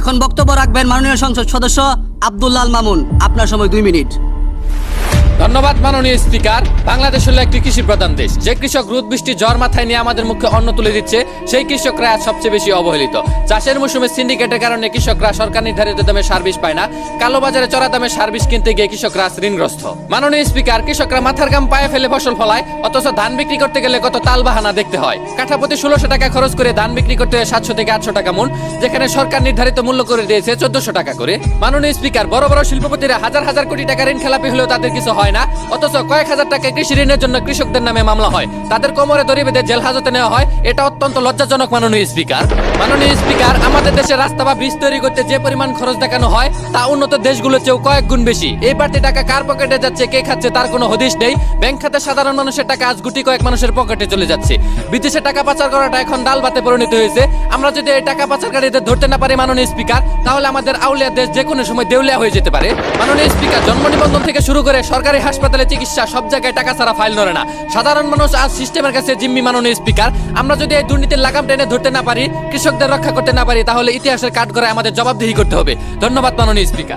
এখন বক্তব্য রাখবেন মাননীয় সংসদ সদস্য আব্দুল্লাহ আল মামুন। আপনার সময় 2 মিনিট। ধন্যবাদ মাননীয় স্পিকার। বাংলাদেশ হলো একটি কৃষি প্রধান দেশ। যে কৃষক রোদ বৃষ্টি ঝড় মাথায় নিয়ে আমাদের মুখে অন্ন তুলে দিচ্ছে, সেই কৃষকরা আজ সবচেয়ে বেশি অবহেলিত। চাষের মৌসুমে সিন্ডিকেটের কারণে কৃষকরা সরকার নির্ধারিত দামে সার বীজ পায় না। কালোবাজারে চড়া দামে সার বীজ কিনতে গিয়ে কৃষকরা ঋণগ্রস্ত। মাননীয় স্পিকার, কৃষকরা মাথার ঘাম পায়ে ফেলে ফসল ফলায়, অথচ ধান বিক্রি করতে গেলে কত তালবাহানা দেখতে হয়। কাঠাপ্রতি 1600 টাকা খরচ করে ধান বিক্রি করতে হয় 700 থেকে 800 টাকা মন, যেখানে সরকার নির্ধারিত মূল্য করে দিয়েছে 1400 টাকা করে। মাননীয় স্পিকার, বড় বড় শিল্পপতিরা হাজার হাজার কোটি টাকা ঋণ খেলাপি হলেও তাদের কিছু হয় না, অথচ কয়েক হাজার টাকা কৃষি ঋণের জন্য কৃষকদের নামে মামলা হয়, তাদের কোমরে দড়ি বেঁধে জেল হাজতে নেওয়া হয়। এটা অত্যন্ত লজ্জাজনক মাননীয় স্পিকার। মাননীয় স্পিকার, আমাদের দেশে রাস্তা বা ব্রিজ তৈরি করতে যে পরিমাণ খরচ দেখানো হয় তা উন্নত দেশগুলোর চেয়েও কয়েক গুণ বেশি। এই বাড়তি টাকা কার পকেটে যাচ্ছে, কে খাচ্ছে তার কোনো হদিশ নেই। ব্যাংক খাতে সাধারণ মানুষের টাকা আজ গুটি কয়েক মানুষের পকেটে চলে যাচ্ছে। বিদেশে টাকা পাচার করাটা এখন ডাল ভাতে পরিণত হয়েছে। আমরা যদি এই টাকা পাচারকারীদের ধরতে না পারি মাননীয় স্পিকার, তাহলে আমাদের আউলিয়া দেশ যে কোনো সময় দেউলিয়া হয়ে যেতে পারে। মাননীয় স্পিকার, জন্ম নিবন্ধন থেকে শুরু করে সরকারি হাসপাতালে চিকিৎসা সব জায়গায় টাকা ছাড়া ফাইল নড়ে না। সাধারণ মানুষ আজ সিস্টেমের কাছে জিম্মি। মাননীয় স্পিকার, আমরা যদি এই দুর্নীতির লাগাম টেনে ধরতে না পারি, কৃষকদের রক্ষা করতে না পারি, তাহলে ইতিহাসের কাঠগড়ায় আমাদের জবাবদিহি করতে হবে। ধন্যবাদ মাননীয় স্পিকার।